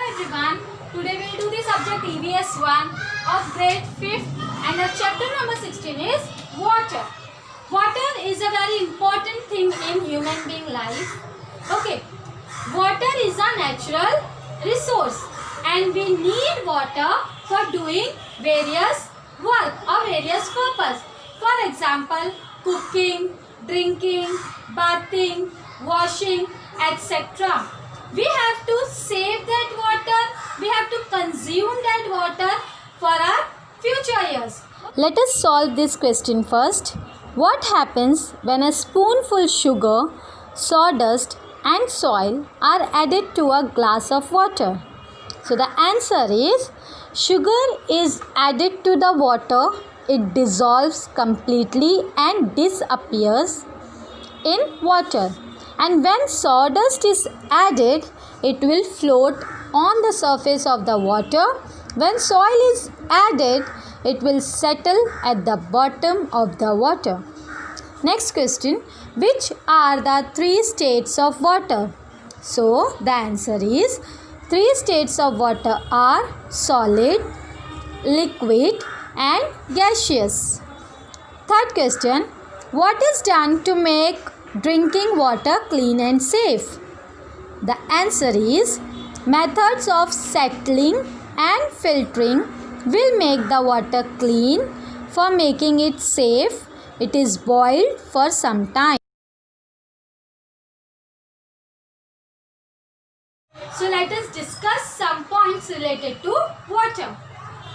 Everyone, today we will do the subject EVS 1 of grade 5th and our chapter number 16 is water. Water is a very important thing in human being life. Okay, water is a natural resource and we need water for doing various work or various purpose. For example, cooking, drinking, bathing, washing, etc. We have to save that water, we have to consume that water for our future years. Let us solve this question first. What happens when a spoonful sugar, sawdust and soil are added to a glass of water? So the answer is sugar is added to the water, it dissolves completely and disappears in water. And when sawdust is added, it will float on the surface of the water. When soil is added, it will settle at the bottom of the water. Next question, which are the three states of water? So the answer is three states of water are solid, liquid and gaseous. Third question, what is done to make drinking water clean and safe? The answer is methods of settling and filtering will make the water clean. For making it safe, it is boiled for some time. So let us discuss some points related to water.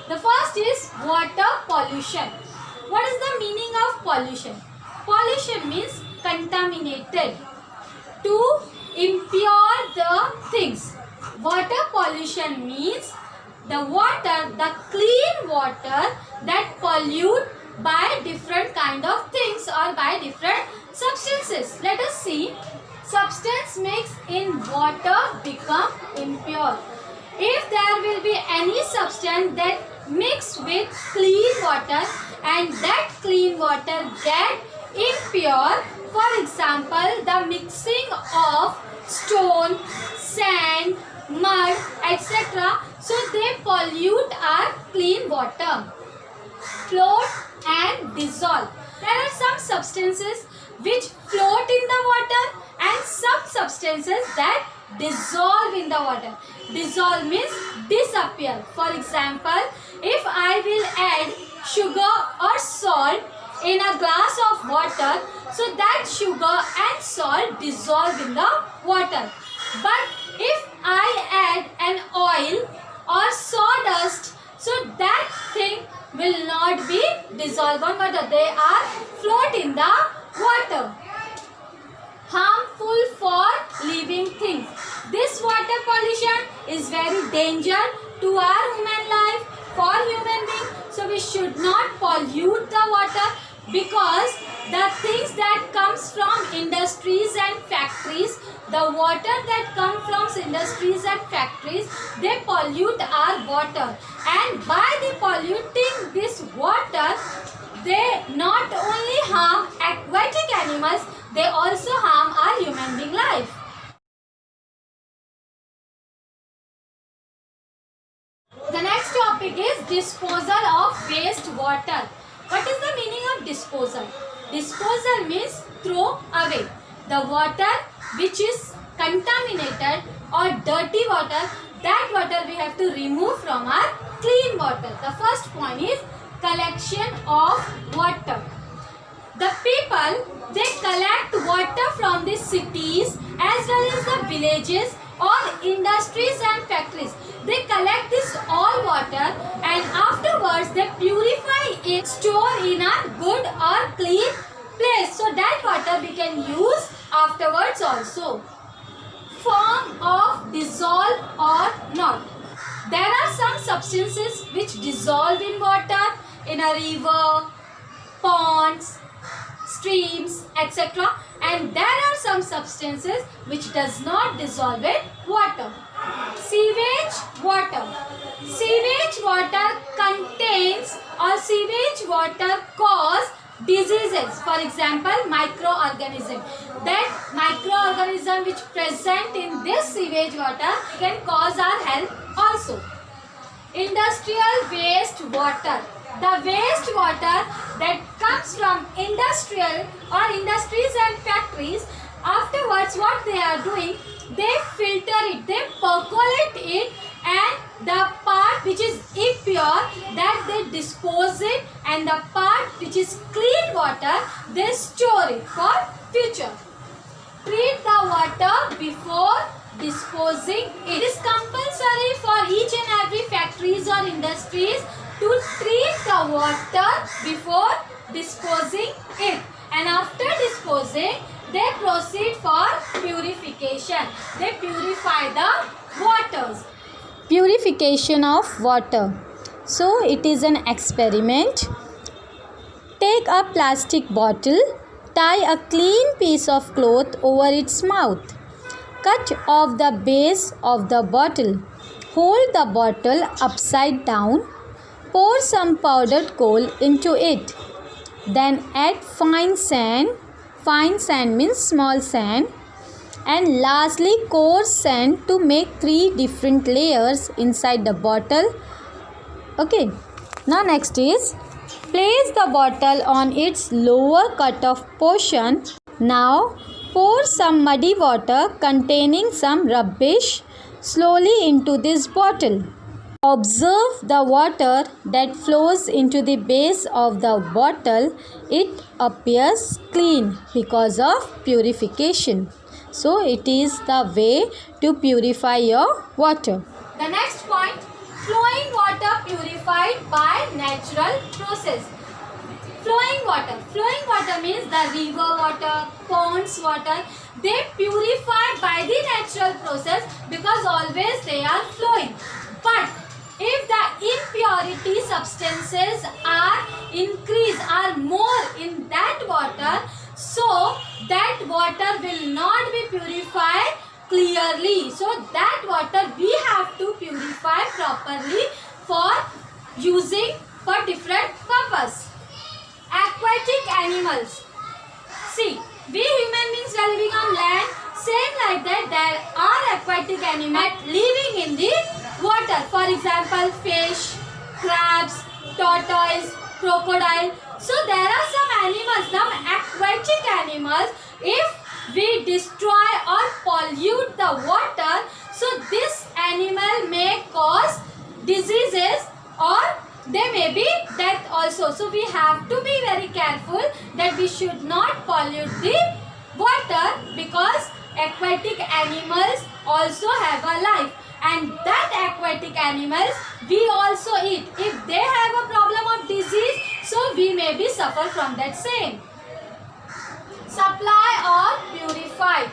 The first is water pollution. What is the meaning of pollution? Pollution means contaminated, to impure the things. Water pollution means the water, the clean water that pollute by different kind of things or by different substances. Let us see. Substance mixed in water become impure. If there will be any substance that mix with clean water and that clean water get impure, for example, the mixing of stone, sand, mud, etc. So they pollute our clean water. Float and dissolve. There are some substances which float in the water and some substances that dissolve in the water. Dissolve means disappear. For example, if I will add sugar or salt in a glass of water, so that sugar and salt dissolve in the water. But if I add an oil or sawdust, so that thing will not be dissolved on water. They are float in the water. Harmful for living things. This water pollution is very dangerous to our human life, for human being. So we should not pollute the water, because the things that comes from industries and factories, the water that comes from industries and factories, they pollute our water. And by the polluting this water, they not only harm aquatic animals, they also harm our human being life. The next topic is disposal of waste water. What is the meaning of disposal? Disposal means throw away. The water which is contaminated or dirty water, that water we have to remove from our clean water. The first point is collection of water. The people, they collect water from the cities as well as the villages or industries and factories. They collect this all water and afterwards they purify it, store in a good or clean place, so that water we can use afterwards also. Form of dissolve or not. There are some substances which dissolve in water, in a river, ponds, streams, etc. And there are some substances which does not dissolve in water. Sewage water. Sewage water contains or sewage water cause diseases. For example, microorganism. That microorganism which present in this sewage water can cause our health also. Industrial waste water. The waste water that comes from industrial or industries and factories, afterwards what they are doing, they filter it, they percolate it, and the part which is impure, that they dispose it, and the part which is clean water, they store it for future. Treat the water before disposing it. It is compulsory for each and every factories or industries to treat the water before disposing it, and after disposing they proceed for purification. They purify the waters. Purification of water. So it is an experiment. Take a plastic bottle, tie a clean piece of cloth over its mouth. Cut off the base of the bottle. Hold the bottle upside down. Pour some powdered coal into it. Then add fine sand. Fine sand means small sand. And lastly, coarse sand to make 3 different layers inside the bottle. Okay. Now next is, place the bottle on its lower cut-off portion. Now pour some muddy water containing some rubbish slowly into this bottle. Observe the water that flows into the base of the bottle. It appears clean because of purification. So it is the way to purify your water. The next point, flowing water purified by natural process. Flowing water. Flowing water means the river water, ponds water. They purify by the natural process because always they are flowing. But if the impurity substances are increased, are more in that water, so that water will not be purified clearly. So that water we have to purify properly for using for different purpose. Aquatic animals. See, we human beings are living on land. Same like that, there are aquatic animals living in the water. For example, fish, crabs, tortoise, crocodile. So there are some animals, some aquatic animals. If we destroy or pollute the water, so this animal may cause diseases or there may be death also. So we have to be very careful that we should not pollute the water, because aquatic animals also have a life, and that aquatic animals we also eat. If they have a problem of disease, so we may be suffer from that same. Supply or purify.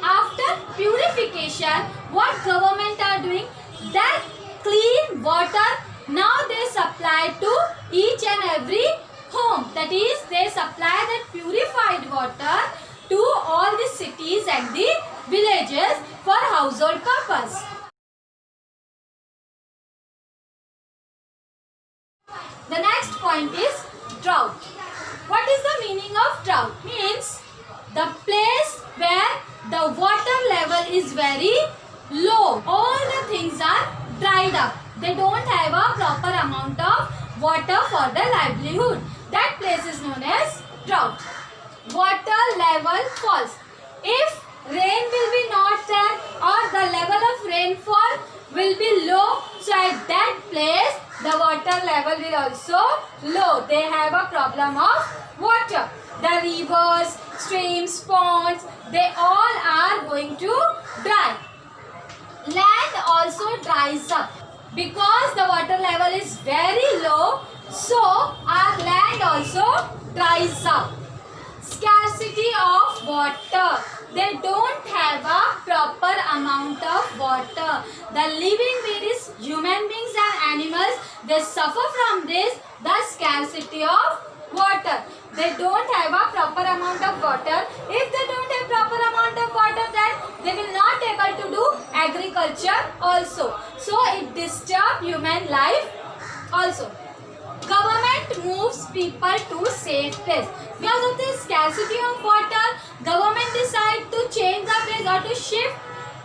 After purification, what government are doing? That clean water now they supply to each and every home. That is, they supply that purified water to all the cities and the villages for household purpose. The next point is drought. What is the meaning of drought? Means the place where the water level is very low. All the things are dried up. They don't have a proper amount of water for their livelihood. That place is known as drought. Water level falls. If rain will be not there or the level of rainfall will be low, so at that place the water level will also low. They have a problem of water. The rivers, streams, ponds, they all are going to dry. Land also dries up. Because the water level is very low, so our land also dries up. Scarcity of water. They don't have a proper amount of water. The living beings, human beings and animals, they suffer from this, the scarcity of water. They don't have a proper amount of water. If they don't have proper amount of water, then they will not able to do agriculture also. So it disturbs human life also. Government moves people to safe place. Because of the scarcity of water, government decide to change the place or to shift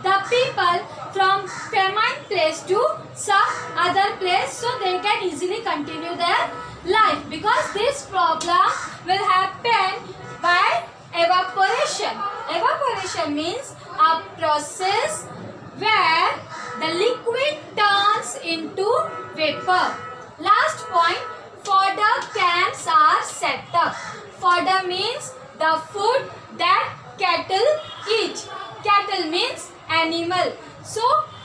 the people from famine place to some other place so they can easily continue their life, because this problem will happen by evaporation. Evaporation means a process where the liquid turns into vapor. Last point, fodder camps are set up. Fodder means the food that cattle eat. Cattle means animal. So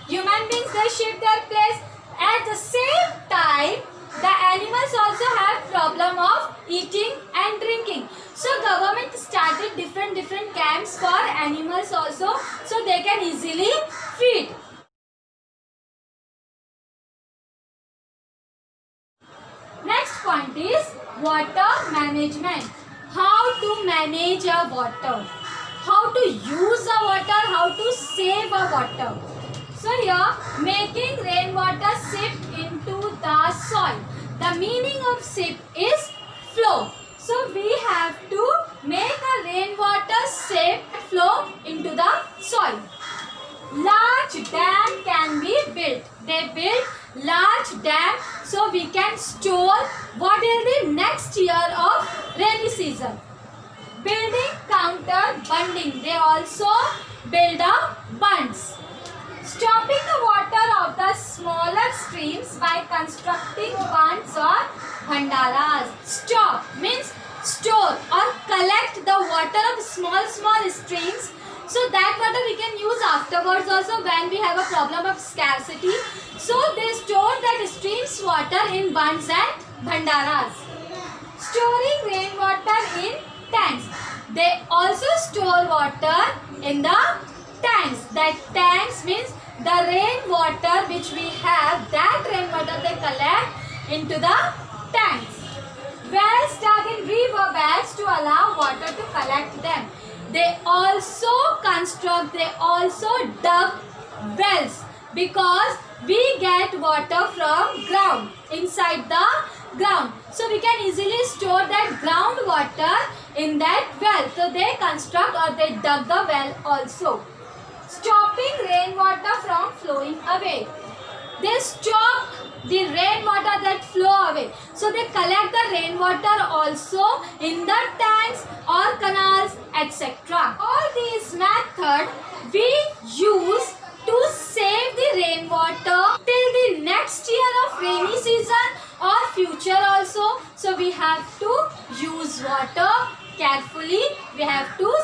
human beings, they shift their place. At the same time, the animals also have problem of eating and drinking. So government started different camps for animals also, so they can easily feed. Next point is water management. How to manage a water, how to use the water, how to save a water. So here, making rainwater seep into the soil. The meaning of seep is flow. So we have to make a rainwater seep flow into the soil. Large dam can be built. They build large dam so we can store water in the next year of rainy season. Building counter bunding. They also build up bunds. Stopping the water of the smaller streams by constructing bunds or bhandaras. Stop means store or collect the water of small streams, so that water we can use afterwards also when we have a problem of scarcity. So they store that streams water in bunds and bhandaras. Storing rainwater in tanks. They also store water in the tanks. That tanks means the rainwater which we have, that rainwater they collect into the tanks. Wells dug in river beds to allow water to collect them. They also dug wells because we get water from ground, inside the ground. So we can easily store that groundwater in that well. So they construct or they dug the well also. Stopping rainwater from flowing away. They stop the rainwater that flow away. So they collect the rainwater also in the tanks or canals, etc. All these methods we use to save the rainwater till the next year of rainy season or future also. So we have to use water carefully. We have to